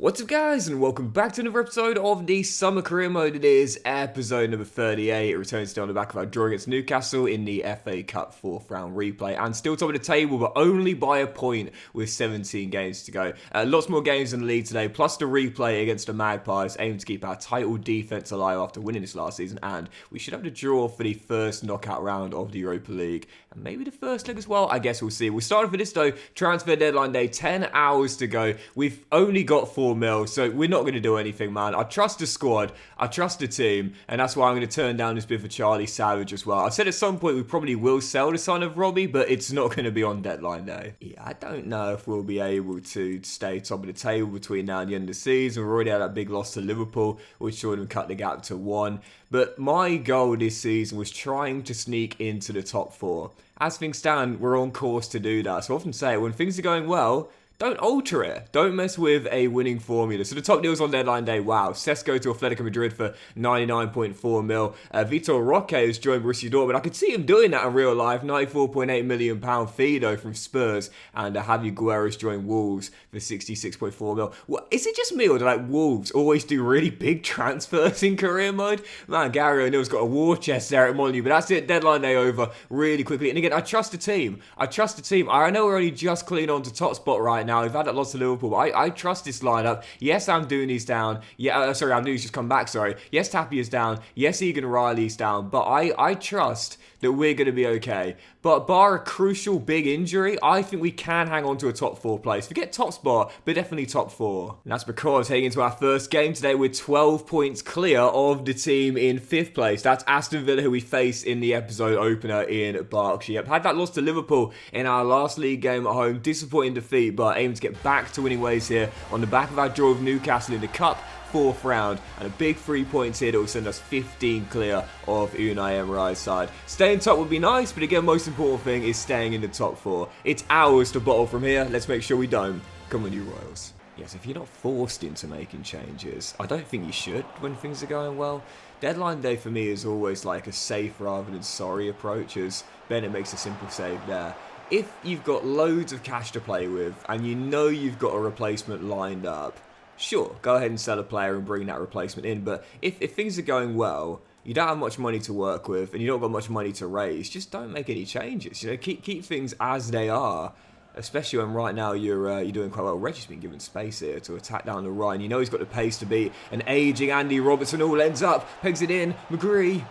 What's up guys, and welcome back to another episode of the Summer Career Mode. It is episode number 38. It returns to on the back of our draw against Newcastle in the FA Cup 4th round replay. And still top of the table, but only by a point with 17 games to go. Lots more games in the league today, plus the replay against the Magpies, aiming to keep our title defence alive after winning this last season. And we should have the draw for the first knockout round of the Europa League. And maybe the first leg as well, I guess we'll see. We're starting for this though, transfer deadline day, 10 hours to go. We've only got 4 mil, so we're not going to do anything, man. I trust the squad, I trust the team, and that's why I'm going to turn down this bid for Charlie Savage as well. I've said at some point we probably will sell the son of Robbie, but it's not going to be on deadline day. Yeah, I don't know if we'll be able to stay top of the table between now and the end of the season. We've already had that big loss to Liverpool, which sort of cut the gap to 1. But my goal this season was trying to sneak into the top 4. As things stand, we're on course to do that. So I often say, when things are going well, don't alter it. Don't mess with a winning formula. So the top deals on deadline day, wow. Sesko to Atletico Madrid for 99.4 mil. Vitor Roque has joined Borussia Dortmund. I could see him doing that in real life. £94.8 million fee though from Spurs. And Javi Guerrero's joined Wolves for 66.4 mil. What, is it just me or do like Wolves always do really big transfers in career mode? Man, Gary O'Neill's got a war chest there at Molyneux, but that's it. Deadline day over really quickly. And again, I trust the team. I know we're only just clinging on to top spot right now. We've had that loss to Liverpool, but I trust this lineup. Yes, Amdouni's down. Yeah, sorry, Amdouni's just come back, sorry. Yes, Tapia's down. Yes, Egan Riley's down. But I trust that we're going to be okay. But bar a crucial big injury, I think we can hang on to a top 4 place. Forget top spot, but definitely top 4. And that's because heading into our first game today, we're 12 points clear of the team in 5th place. That's Aston Villa, who we faced in the episode opener in Berkshire. Yep, had that loss to Liverpool in our last league game at home. Disappointing defeat, but aiming to get back to winning ways here on the back of our draw with Newcastle in the Cup. 4th round, and a big 3 points here that will send us 15 clear of Unai Emery's side. Staying top would be nice, but again, most important thing is staying in the top 4. It's ours to bottle from here. Let's make sure we don't. Come on, you Royals. Yes, if you're not forced into making changes, I don't think you should when things are going well. Deadline day for me is always like a safe rather than sorry approach, as Bennett makes a simple save there. If you've got loads of cash to play with, and you know you've got a replacement lined up, sure, go ahead and sell a player and bring that replacement in. But if things are going well, you don't have much money to work with, and you don't got much money to raise, just don't make any changes. You know, keep things as they are. Especially when right now you're doing quite well. Reggie's been given space here to attack down the right. You know he's got the pace to beat an ageing Andy Robertson. All ends up, pegs it in. McGree,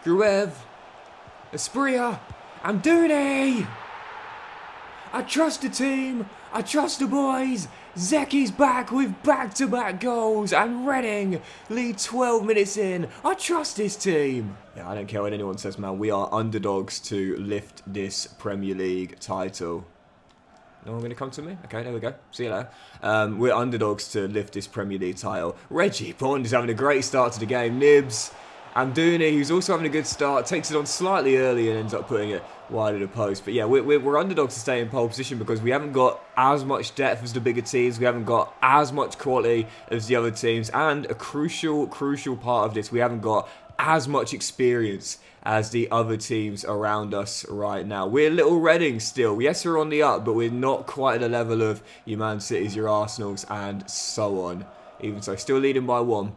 Gruev, Espria, Amdouni. I trust the team. I trust the boys. Zeki's back with back-to-back goals, and Reading lead 12 minutes in. I trust this team. Yeah, I don't care what anyone says, man. We are underdogs to lift this Premier League title. No one going to come to me? Okay, there we go. See you later. We're underdogs to lift this Premier League title. Reggie Bond is having a great start to the game. Nibs. Amdouni, who's also having a good start, takes it on slightly early and ends up putting it wide of the post. But yeah, we're underdogs to stay in pole position because we haven't got as much depth as the bigger teams. We haven't got as much quality as the other teams. And a crucial part of this, we haven't got as much experience as the other teams around us right now. We're little Reading still. Yes, we're on the up, but we're not quite at the level of your Man Cities, your Arsenals, and so on. Even so, still leading by 1.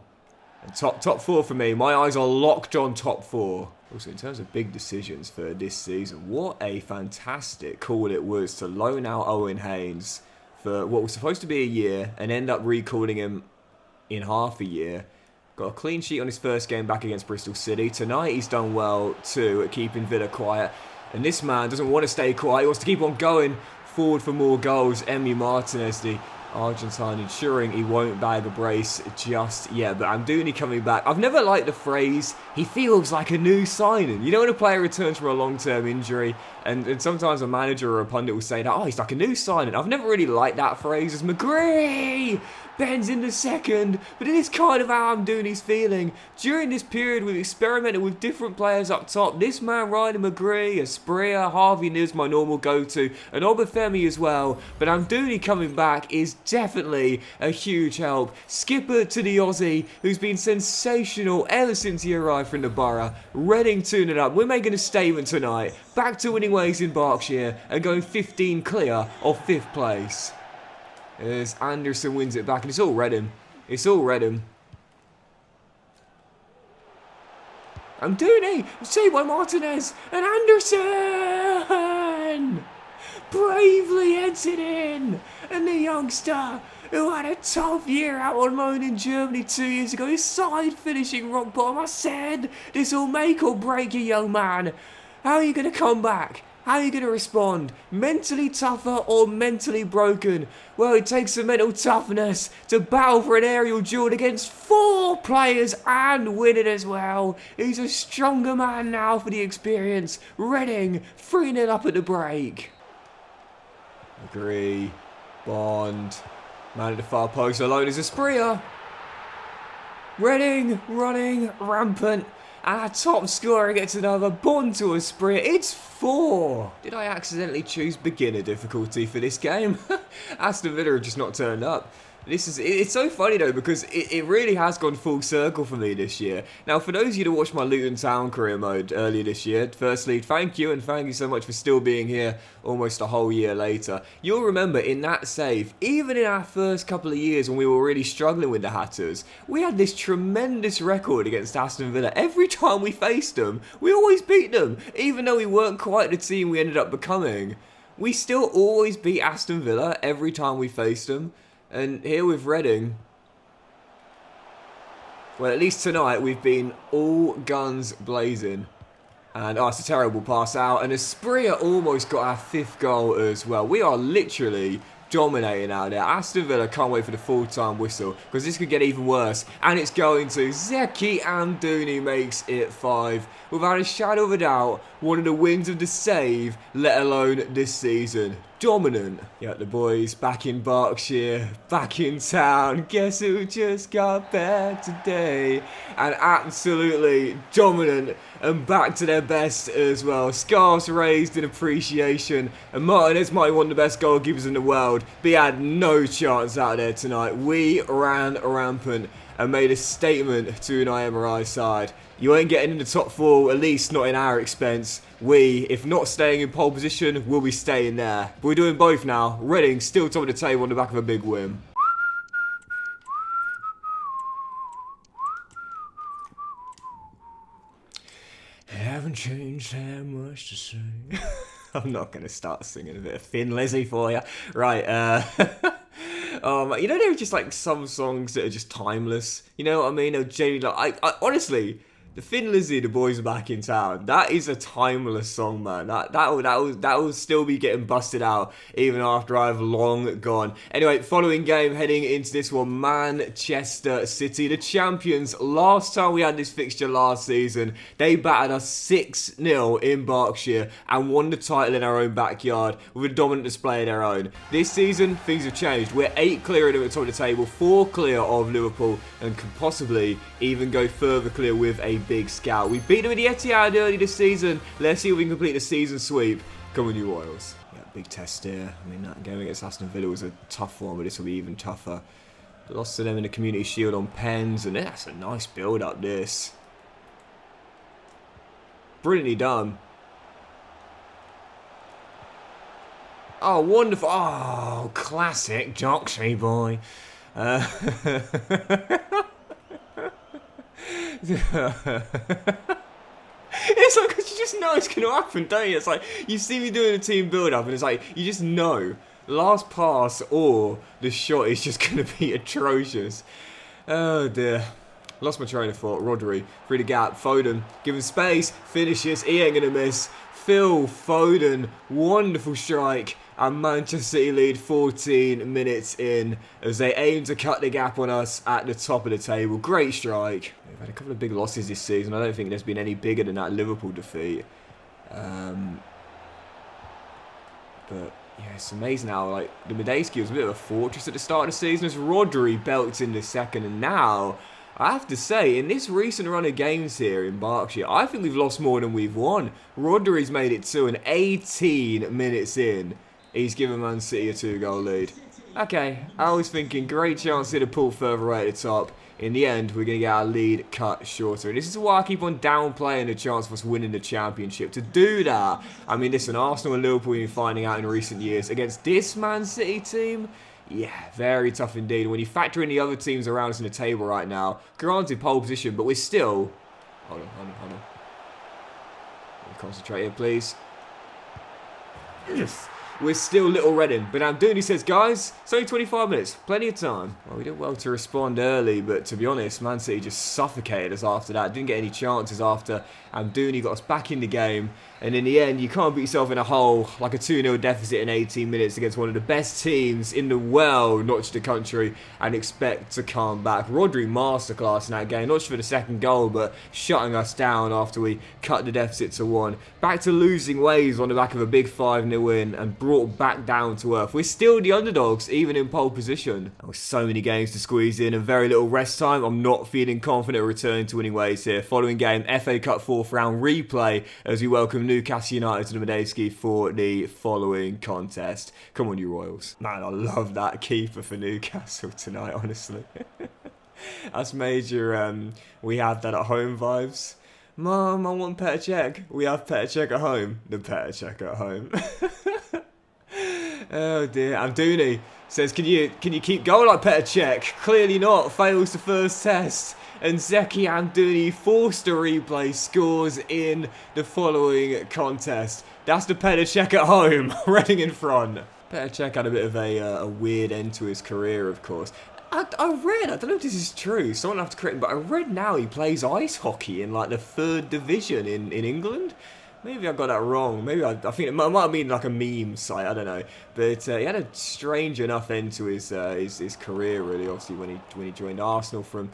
And top 4 for me. My eyes are locked on top 4. Also, in terms of big decisions for this season, what a fantastic call it was to loan out Owen Haynes for what was supposed to be a year and end up recalling him in half a year. Got a clean sheet on his first game back against Bristol City. Tonight he's done well too at keeping Villa quiet. And this man doesn't want to stay quiet. He wants to keep on going forward for more goals. Emi Martinez, the Argentine, ensuring he won't bag a brace just yet. But Amdouni coming back. I've never liked the phrase, he feels like a new signing. You know when a player returns from a long-term injury and sometimes a manager or a pundit will say that, oh, he's like a new signing. I've never really liked that phrase. As McGree bends in the second, but it is kind of how Amdouni's feeling. During this period, we've experimented with different players up top. This man, Ryan McGree, Espria, Harvey Niz, my normal go-to, and Obafemi as well. But Amdouni coming back is definitely a huge help. Skipper to the Aussie, who's been sensational ever since he arrived from the Borough. Reading tuning it up. We're making a statement tonight. Back to winning ways in Berkshire and going 15 clear of 5th place. as Anderson wins it back, and it's all Reading. It's all Reading. And Dooney, saved by Martinez, and Anderson bravely heads it in, and the youngster who had a tough year out on loan in Germany 2 years ago, his side finishing rock bottom. I said, this will make or break you, young man. How are you going to come back? How are you going to respond? Mentally tougher or mentally broken? Well, it takes some mental toughness to battle for an aerial duel against 4 players and win it as well. He's a stronger man now for the experience. Reading 3-0 up at the break. Agree. Bond. Man at the far post alone is Asprilla. Reading running rampant. And our top scorer gets another Bond to Asprilla. It's 4. Did I accidentally choose beginner difficulty for this game? Aston Villa have just not turned up. It's so funny though, because it really has gone full circle for me this year. Now, for those of you that watched my Luton Town career mode earlier this year, firstly, thank you, and thank you so much for still being here almost a whole year later. You'll remember in that save, even in our first couple of years when we were really struggling with the Hatters, we had this tremendous record against Aston Villa. Every time we faced them, we always beat them. Even though we weren't quite the team we ended up becoming, we still always beat Aston Villa every time we faced them. And here with Reading, well, at least tonight we've been all guns blazing. And it's a terrible pass out. And Asprilla almost got our 5th goal as well. We are literally dominating out there. Aston Villa can't wait for the full-time whistle, because this could get even worse. And it's going to. Zeki and Dooney makes it 5. Without a shadow of a doubt, one of the wins of the save, let alone this season. Dominant. Yeah, the boys back in Berkshire, back in town. Guess who just got back today? And absolutely dominant and back to their best as well. Scarves raised in appreciation. And Martinez might be one of the best goalkeepers in the world, but he had no chance out there tonight. We ran rampant and made a statement to an IMRI side. You ain't getting in the top 4, at least not in our expense. We, if not staying in pole position, will be staying there. But we're doing both now. Reading still top of the table on the back of a big win. Haven't changed that much to say. I'm not going to start singing a bit of Thin Lizzy for you. Right, you know, there are just like some songs that are just timeless. You know what I mean? I honestly, the Thin Lizzy, The Boys Are Back in Town, that is a timeless song, man. That will still be getting busted out even after I've long gone. Anyway, following game, heading into this one, Manchester City, the champions. Last time we had this fixture last season, they battered us 6-0 in Berkshire and won the title in our own backyard with a dominant display of their own. This season, things have changed. We're 8 clear of them at the top of the table, 4 clear of Liverpool, and can possibly even go further clear with a big scout. We beat them at the Etihad early this season. Let's see if we can complete the season sweep. Come on, you Royals. Yeah, big test here. I mean, that game against Aston Villa was a tough one, but this will be even tougher. Lost to them in the Community Shield on pens, and that's a nice build-up, this. Brilliantly done. Oh, wonderful. Oh, classic Doxy boy. It's like, cause you just know it's going to happen, don't you? It's like, you see me doing a team build-up, and it's like, you just know. Last pass or the shot is just going to be atrocious. Oh, dear. Lost my train of thought. Rodri, through the gap. Foden, given space. Finishes. He ain't going to miss. Phil Foden, wonderful strike. And Manchester City lead 14 minutes in as they aim to cut the gap on us at the top of the table. Great strike. We've had a couple of big losses this season. I don't think there's been any bigger than that Liverpool defeat. But yeah, it's amazing how like the Medeski was a bit of a fortress at the start of the season as Rodri belts in the second, and now I have to say, in this recent run of games here in Berkshire, I think we've lost more than we've won. Rodri's made it 2, and 18 minutes in, he's given Man City a 2-goal lead. Okay, I was thinking great chance here to pull further right at the top. In the end, we're going to get our lead cut shorter. And this is why I keep on downplaying the chance of us winning the championship. To do that, I mean, listen, Arsenal and Liverpool have been finding out in recent years against this Man City team. Yeah, very tough indeed. When you factor in the other teams around us in the table right now, granted pole position, but we're still... Hold on. Concentrate here, please. Yes. We're still Little Reading. But Amdouni says, guys, it's only 25 minutes. Plenty of time. Well, we did well to respond early, but to be honest, Man City just suffocated us after that. Didn't get any chances after Amdouni got us back in the game. And in the end, you can't put yourself in a hole like a 2-0 deficit in 18 minutes against one of the best teams in the world, not just the country, and expect to come back. Rodri masterclass in that game, not just for the second goal, but shutting us down after we cut the deficit to 1. Back to losing ways on the back of a big 5-0 win and brought back down to earth. We're still the underdogs, even in pole position. With so many games to squeeze in and very little rest time, I'm not feeling confident returning to winning ways here. Following game, FA Cup 4th round replay as we welcome Newcastle United to the Medeski for the following contest. Come on, you Royals. Man, I love that keeper for Newcastle tonight, honestly. That's major, we have that at home vibes. Mum, I want Petr Cech. We have Petr Cech at home. The Petr Cech at home. Oh dear. Amdouni says, can you keep going like Petr Cech? Clearly not. Fails the first test. And Zeki Amdouni, forced a replay, scores in the following contest. That's the Petr Cech at home. Reading in front. Petr Cech had a bit of a weird end to his career, of course. I read, I don't know if this is true, someone will have to correct me, but I read now he plays ice hockey in like the 3rd division in England. Maybe I got that wrong. Maybe I think it might have been like a meme site. I don't know. But he had a strange enough end to his career, really. Obviously, when he joined Arsenal from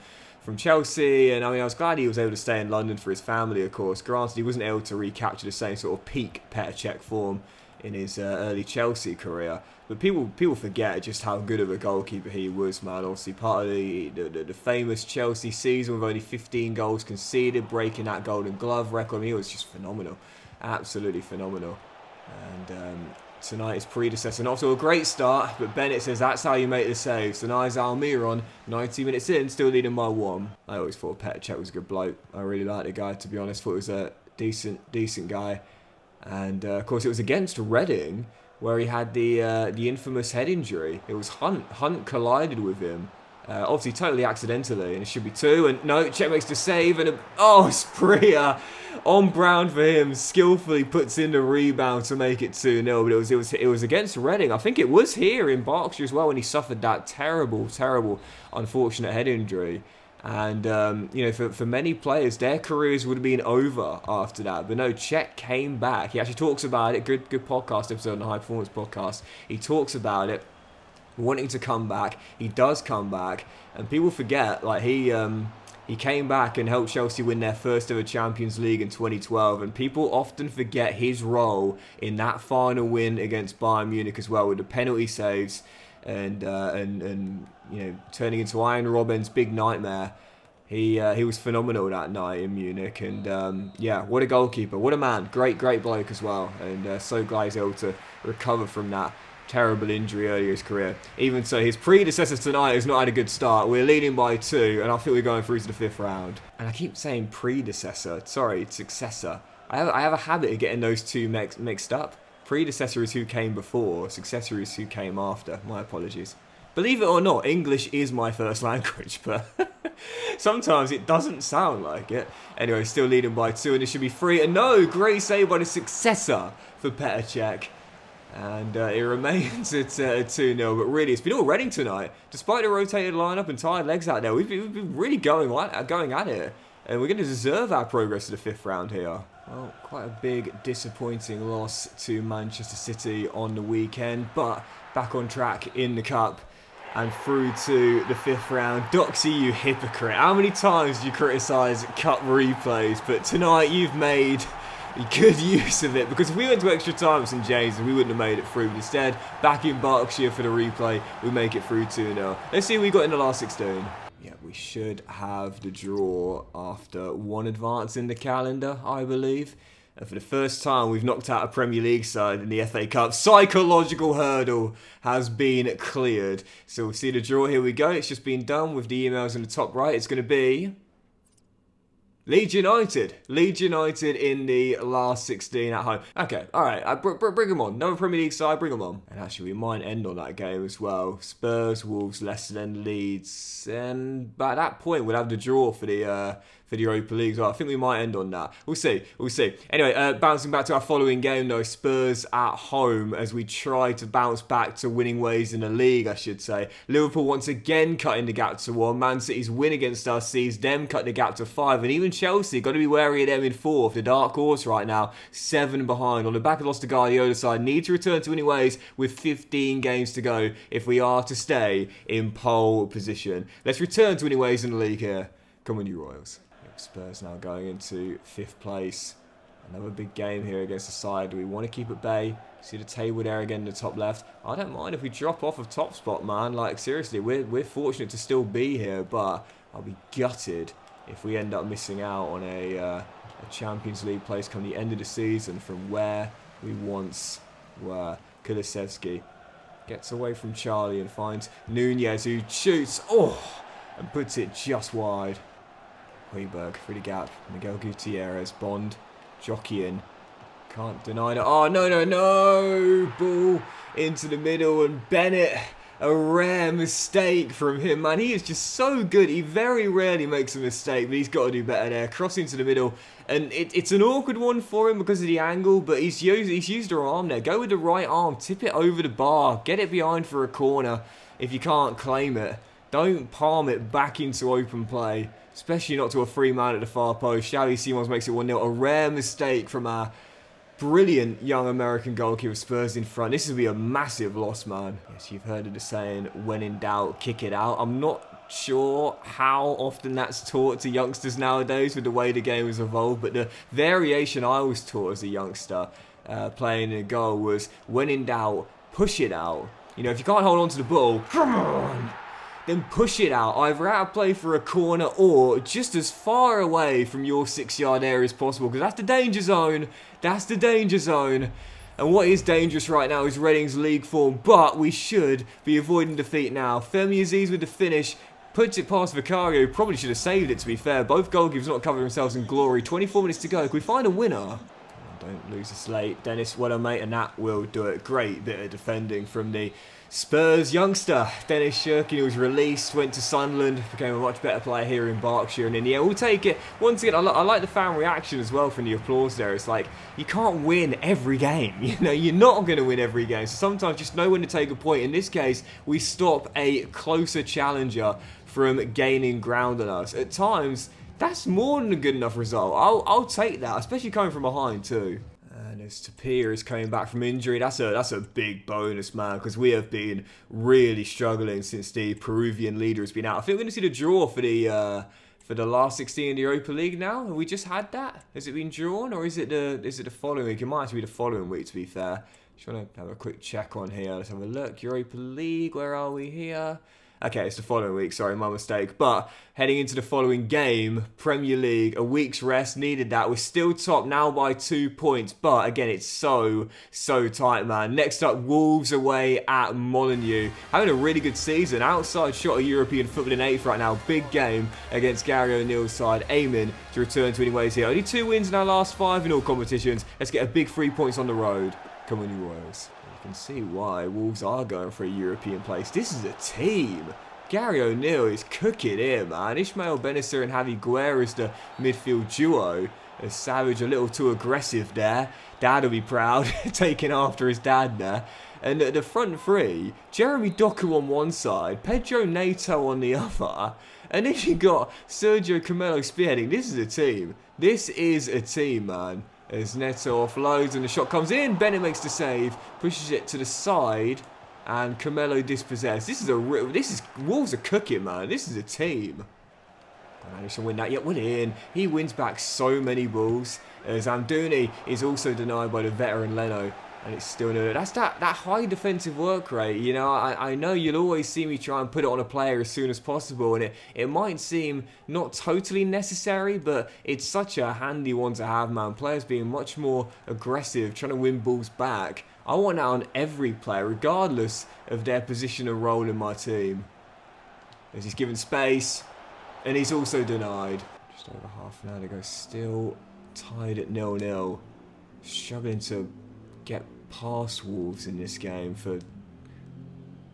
Chelsea, and I mean, I was glad he was able to stay in London for his family, of course. Granted, he wasn't able to recapture the same sort of peak Petr Cech form in his early Chelsea career. But people forget just how good of a goalkeeper he was, man. Obviously, part of the famous Chelsea season with only 15 goals conceded, breaking that Golden Glove record. I mean, he was just phenomenal. Absolutely phenomenal. And tonight his predecessor, not to a great start, but Bennett says that's how you make the save. So nice Almiron, 90 minutes in, still leading by 1. I always thought Petr Cech was a good bloke. I really liked the guy, to be honest. Thought he was a decent guy. And of course it was against Reading, where he had the infamous head injury. It was Hunt. Hunt collided with him. Obviously totally accidentally, and it should be 2. And no, Cech makes the save, and Spria on Brown for him, skillfully puts in the rebound to make it 2-0. But it was against Reading. I think it was here in Berkshire as well when he suffered that terrible, unfortunate head injury. And, for many players, their careers would have been over after that. But no, Cech came back. He actually talks about it. Good podcast episode on the High Performance Podcast. He talks about it, wanting to come back. He does come back. And people forget, like, he came back and helped Chelsea win their first ever Champions League in 2012. And people often forget his role in that final win against Bayern Munich as well, with the penalty saves. And turning into Iron Robben's big nightmare. He was phenomenal that night in Munich, and what a goalkeeper, what a man, great bloke as well, and so glad he's able to recover from that terrible injury earlier in his career. Even so, his predecessor tonight has not had a good start. We're leading by 2, and I think we're going through to the 5th round. And I keep saying predecessor, sorry, successor. I have a habit of getting those two mixed up. Predecessor is who came before, successor is who came after. My apologies. Believe it or not, English is my first language, but sometimes it doesn't sound like it. Anyway, still leading by 2, and it should be 3. And no, great save by the successor for Petr Cech. And it remains at 2-0, but really, it's been all Reading tonight. Despite the rotated lineup and tired legs out there, we've been really going at it. And we're going to deserve our progress to the 5th round here. Well, quite a big, disappointing loss to Manchester City on the weekend, but back on track in the Cup and through to the 5th round. Doxy, you hypocrite. How many times do you criticise Cup replays? But tonight you've made good use of it, because if we went to extra time at St James, we wouldn't have made it through. But instead, back in Berkshire for the replay, we make it through 2-0. Let's see who we got in the last 16. Yeah, we should have the draw after 1 advance in the calendar, I believe. And for the first time, we've knocked out a Premier League side in the FA Cup. Psychological hurdle has been cleared. So we'll see the draw. Here we go. It's just been done with the emails in the top right. It's going to be Leeds United. Leeds United in the last 16 at home. Okay, alright, bring them on. Another Premier League side, bring them on. And actually, we might end on that game as well. Spurs, Wolves, Leicester, then Leeds. And by that point, we'll have the draw for the Europa League as well. I think we might end on that. We'll see. Anyway, bouncing back to our following game though, Spurs at home as we try to bounce back to winning ways in the league, I should say. Liverpool once again cutting the gap to 1. Man City's win against us sees them cut the gap to 5. And even Chelsea, got to be wary of them in 4th. The dark horse right now, 7 behind. On the back of loss to Guardiola side, need to return to winning ways with 15 games to go if we are to stay in pole position. Let's return to winning ways in the league here. Come on, you Royals. Spurs now going into 5th place. Another big game here against the side. Do we want to keep at bay? See the table there again in the top left. I don't mind if we drop off of top spot, man. Like, seriously, we're fortunate to still be here, but I'll be gutted if we end up missing out on a Champions League place come the end of the season from where we once were. Kulusevski gets away from Charlie and finds Nunez, who shoots, and puts it just wide. Højbjerg through the gap. Miguel Gutierrez, Bond, jockeying. Can't deny that. Oh, no. Ball into the middle and Bennett. A rare mistake from him, man. He is just so good. He very rarely makes a mistake, but he's got to do better there. Cross into the middle. And it's an awkward one for him because of the angle, but he's used her arm there. Go with the right arm. Tip it over the bar. Get it behind for a corner if you can't claim it. Don't palm it back into open play. Especially not to a free man at the far post. Xavi Simons makes it 1-0. A rare mistake from our brilliant young American goalkeeper. Spurs in front. This will be a massive loss, man. Yes, you've heard of the saying, when in doubt, kick it out. I'm not sure how often that's taught to youngsters nowadays with the way the game has evolved. But the variation I was taught as a youngster playing in a goal was, when in doubt, push it out. You know, if you can't hold on to the ball, come on! Then push it out, either out of play for a corner or just as far away from your 6-yard area as possible, because that's the danger zone. That's the danger zone. And what is dangerous right now is Reading's league form, but we should be avoiding defeat now. Femi Aziz with the finish, puts it past Vicario, probably should have saved it to be fair. Both goalkeepers not covering themselves in glory. 24 minutes to go. Can we find a winner? Don't lose this late. Dennis, well done, mate, and that will do it. Great bit of defending from the Spurs youngster. Dennis Shirkin, who was released, went to Sunderland, became a much better player here in Berkshire, and in the end, we'll take it. Once again, I like the fan reaction as well from the applause there. It's like, you can't win every game. You know, you're not going to win every game, so sometimes just know when to take a point. In this case, we stop a closer challenger from gaining ground on us. At times, that's more than a good enough result. I'll take that, especially coming from behind too. And as Tapia is coming back from injury, that's a big bonus, man, because we have been really struggling since the Peruvian leader has been out. I think we're going to see the draw for the last 16 in the Europa League now. Have we just had that? Has it been drawn, or is it the following week? It might actually be the following week, to be fair. Just want to have a quick check on here. Let's have a look. Europa League, where are we here? Okay, it's the following week, sorry, my mistake. But heading into the following game, Premier League, a week's rest, needed that. We're still top now by 2 points. But again, it's so tight, man. Next up, Wolves away at Molineux. Having a really good season. Outside shot of European football in 8th right now. Big game against Gary O'Neill's side. Aiming to return to winning ways here. Only 2 wins in our last 5 in all competitions. Let's get a big 3 points on the road. Come on, you Royals. You can see why Wolves are going for a European place. This is a team. Gary O'Neill is cooking here, man. Ismail Bennacer and Javi Guerra is the midfield duo. As Savage a little too aggressive there. Dad will be proud, taking after his dad there. And at the front three, Jeremy Doku on one side, Pedro Neto on the other. And then you got Sergio Camelo spearheading. This is a team. This is a team, man. As Neto offloads and the shot comes in, Bennett makes the save, pushes it to the side, and Camelo dispossessed. Wolves are cooking, man. This is a team. Managed to win that. Yet went in. He wins back so many balls. As Amdouni is also denied by the veteran Leno. And it's still no. That's that high defensive work rate. You know, I know you'll always see me try and put it on a player as soon as possible, and it might seem not totally necessary, but it's such a handy one to have, man. Players being much more aggressive, trying to win balls back. I want that on every player, regardless of their position and role in my team. As he's given space, and he's also denied. Just over half an hour to go. Still tied at 0-0. Struggling to get past Wolves in this game for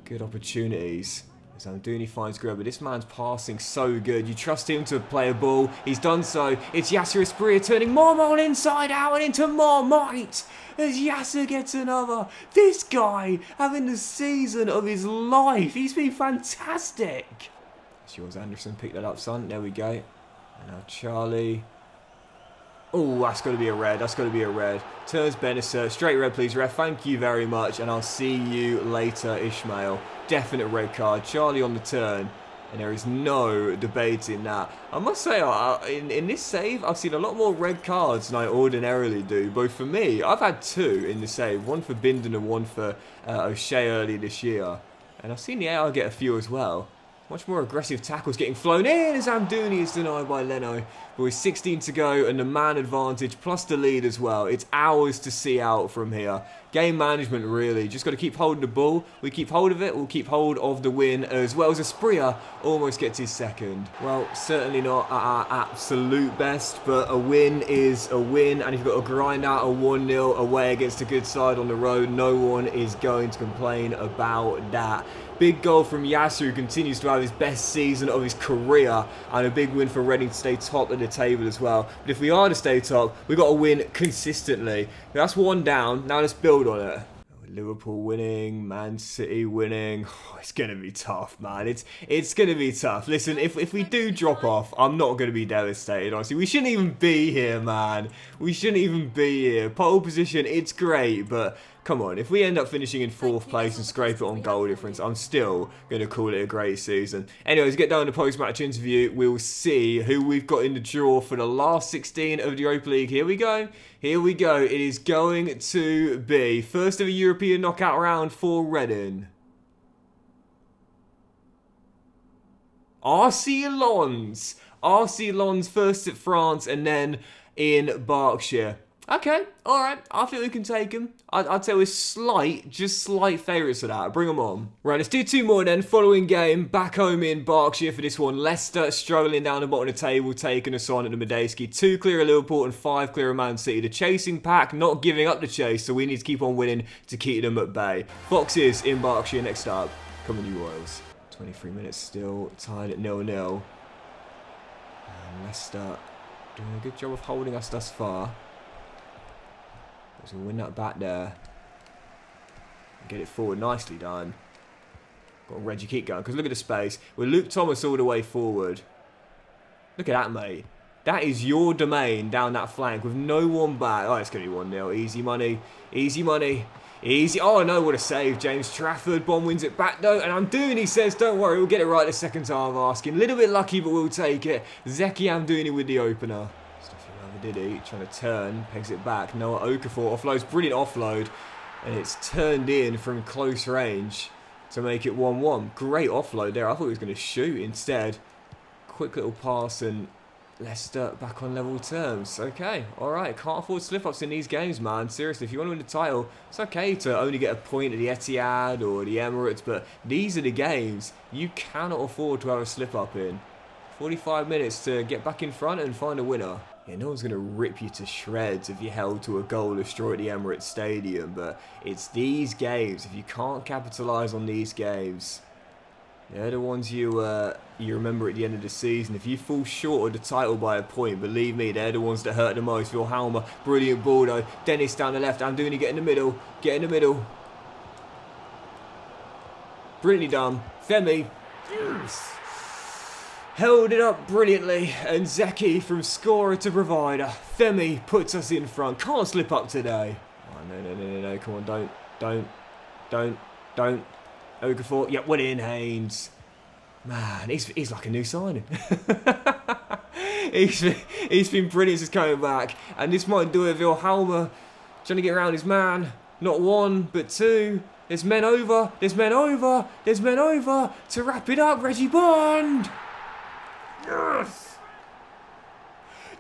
good opportunities. As Amdouni finds Grub, but this man's passing so good. You trust him to play a ball. He's done so. It's Yasser Espria turning Marmite inside out and into Marmite. As Yasser gets another. This guy having the season of his life. He's been fantastic. It's yours, Anderson. Pick that up, son. There we go. And now Charlie. Oh, that's got to be a red. That's got to be a red. Turns Benacer. Straight red, please, ref. Thank you very much. And I'll see you later, Ishmael. Definite red card. Charlie on the turn. And there is no debating that. I must say, in this save, I've seen a lot more red cards than I ordinarily do. Both for me, I've had 2 in the save. One for Binden and one for O'Shea early this year. And I've seen the AR get a few as well. Much more aggressive tackles getting flown in as Amdouni is denied by Leno. But with 16 to go and the man advantage plus the lead as well. It's ours to see out from here. Game management really. Just got to keep holding the ball. We keep hold of it. We'll keep hold of the win as well as Espria almost gets his second. Well, certainly not at our absolute best, but a win is a win. And if you've got to grind out a 1-0 away against a good side on the road, no one is going to complain about that. Big goal from Yasser, who continues to have his best season of his career, and a big win for Reading to stay top of the table as well. But if we are to stay top, we've got to win consistently. That's one down. Now let's build on it. Liverpool winning, Man City winning. Oh, it's going to be tough, man. It's going to be tough. Listen, if we do drop off, I'm not going to be devastated, honestly. We shouldn't even be here, man. We shouldn't even be here. Pole position, it's great, but come on. If we end up finishing in 4th place and scrape it on goal difference, I'm still going to call it a great season. Anyways, get down to post-match interview. We'll see who we've got in the draw for the last 16 of the Europa League. Here we go. Here we go. It is going to be first of a European knockout round for Reading. RC Lens. RC Lens first at France and then in Berkshire. Okay, alright, I think we can take him. I'd say we're just slight favourites for that. Bring them on. Right, let's do 2 more then. Following game, back home in Berkshire for this one. Leicester struggling down the bottom of the table, taking us on at the Medeski. 2 clear of Liverpool and 5 clear of Man City. The chasing pack not giving up the chase, so we need to keep on winning to keep them at bay. Foxes in Berkshire next up. Come on, you Royals. 23 minutes still, tied at 0-0. And Leicester doing a good job of holding us thus far. So we'll win that back there. Get it forward. Nicely done. Got Reggie keep going. Because look at the space. With Luke Thomas all the way forward. Look at that, mate. That is your domain down that flank with no one back. Oh, it's going to be 1-0. Easy money. Easy money. Easy. Oh, no, what a save. James Trafford. Bond wins it back, though. And Amdouni says, don't worry, we'll get it right the second time asking. A little bit lucky, but we'll take it. Zeki Amdouni with the opener. Did he? Trying to turn, pegs it back. Noah Okafor offloads, brilliant offload, and it's turned in from close range to make it 1-1. Great offload there. I thought he was going to shoot instead. Quick little pass and Leicester back on level terms. Okay, alright. Can't afford slip-ups in these games, man. Seriously, if you want to win the title, it's okay to only get a point at the Etihad or the Emirates, but these are the games you cannot afford to have a slip-up in. 45 minutes to get back in front and find a winner. Yeah, no one's going to rip you to shreds if you're held to a goalless draw at the Emirates Stadium, but it's these games. If you can't capitalise on these games, they're the ones you remember at the end of the season. If you fall short of the title by a point, believe me, they're the ones that hurt the most. Wilhelmer, brilliant ball though. Dennis down the left. Amdouni get in the middle. Get in the middle. Brilliantly done. Femi. Yes. Held it up brilliantly, and Zeki from scorer to provider. Femi puts us in front. Can't slip up today. Oh, no. Come on, don't. Okafor. Yep, well in, Haynes. Man, he's like a new signing. he's been brilliant since coming back. And this might do it. Wilhelmer trying to get around his man. Not 1, but 2. There's men over. There's men over. There's men over. To wrap it up, Reggie Bond. Yes!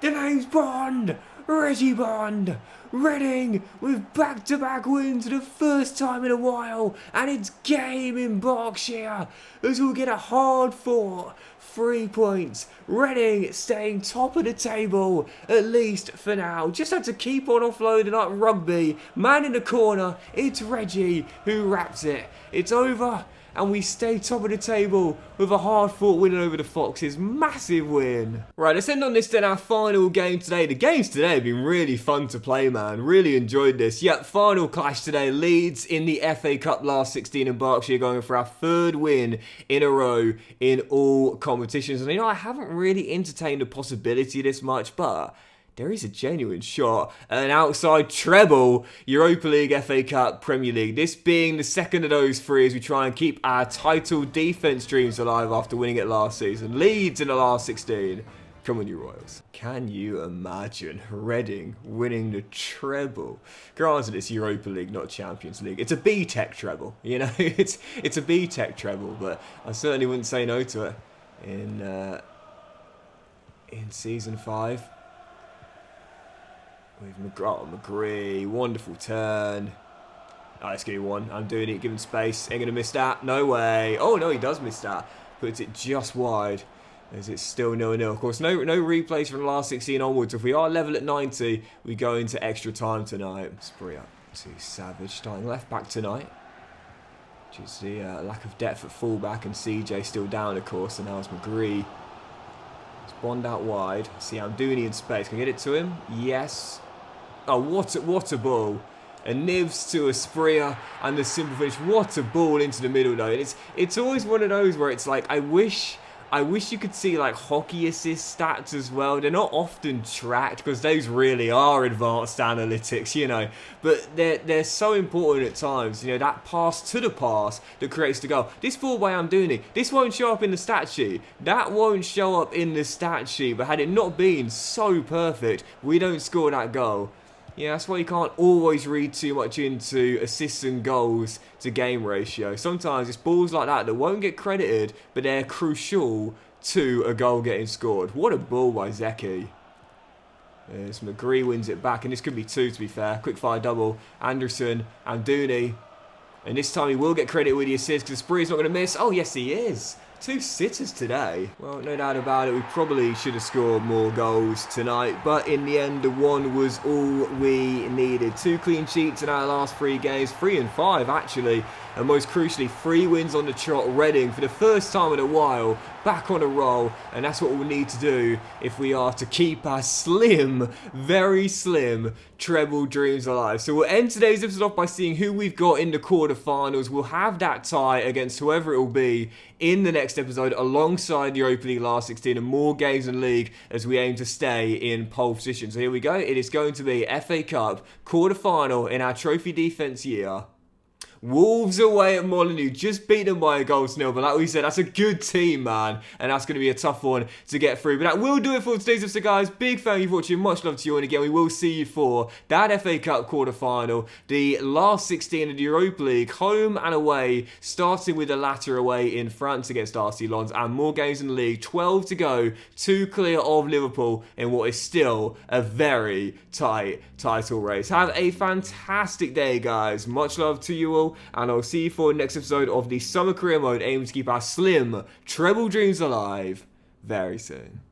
The name's Bond! Reggie Bond. Reading with back-to-back wins for the first time in a while, and it's game in Berkshire as we'll get a hard-fought 3 points. Reading staying top of the table, at least for now. Just had to keep on offloading like rugby. Man in the corner, it's Reggie who wraps it. It's over, and we stay top of the table with a hard-fought win over the Foxes. Massive win. Right, let's end on this then, our final game today. The games today have been really fun to play, man. Really enjoyed this. Yep, final clash today. Leeds in the FA Cup last 16 in Berkshire, going for our 3rd win in a row in all competitions. And I haven't really entertained the possibility this much, but there is a genuine shot at an outside treble, Europa League, FA Cup, Premier League. This being the second of those 3 as we try and keep our title defence dreams alive after winning it last season. Leeds in the last 16. Come on, you Royals. Can you imagine Reading winning the treble? Granted, it's Europa League, not Champions League. It's a B-Tech treble, it's a B-Tech treble, but I certainly wouldn't say no to it in Season 5. With McGree, wonderful turn. Oh, it's going to be 1. I'm doing it, giving space. Ain't going to miss that. No way. Oh, no, he does miss that. Puts it just wide as it's still 0-0. Of course, no replays from the last 16 onwards. If we are level at 90, we go into extra time tonight. Spree up to Savage, starting left back tonight. Which is the lack of depth at fullback, and CJ still down, of course, and now it's McGree. It's Bond out wide. See Amdouni in space. Can I get it to him? Yes. Oh, what a ball. A nibs to a Sprea and the simple finish. What a ball into the middle though. And it's always one of those where it's like, I wish you could see like hockey assist stats as well. They're not often tracked because those really are advanced analytics, But they're so important at times. That pass to the pass that creates the goal. This ball by Amdouni, this won't show up in the stat sheet. That won't show up in the stat sheet. But had it not been so perfect, we don't score that goal. Yeah, that's why you can't always read too much into assists and goals to game ratio. Sometimes it's balls like that won't get credited, but they're crucial to a goal getting scored. What a ball by Zeki. As McGree wins it back, and this could be 2 to be fair. Quick fire double. Anderson, Amdouni. And this time he will get credit with the assist because Spree's not going to miss. Oh, yes, he is. 2 sitters today. Well, no doubt about it, we probably should have scored more goals tonight, but in the end, the 1 was all we needed. 2 clean sheets in our last 3 games, 3 and 5 actually, and most crucially, 3 wins on the trot. Reading, for the first time in a while, back on a roll, and that's what we'll need to do if we are to keep our slim, very slim, treble dreams alive. So we'll end today's episode off by seeing who we've got in the quarterfinals. We'll have that tie against whoever it will be in the next episode alongside the Europa League last 16 and more games in league as we aim to stay in pole position. So here we go. It is going to be FA Cup quarterfinal in our trophy defence year. Wolves away at Molineux, just beat them by a goal to 0, but like we said, that's a good team, man, and that's going to be a tough one to get through. But that will do it for today's episode, guys. Big thank you for watching, much love to you, and again, we will see you for that FA Cup quarter-final, the last 16 of the Europa League, home and away, starting with the latter away in France against RC Lens, and more games in the league, 12 to go, 2 clear of Liverpool in what is still a very tight title race. Have a fantastic day, guys. Much love to you all, and I'll see you for the next episode of the Summer Career Mode, aiming to keep our slim treble dreams alive very soon.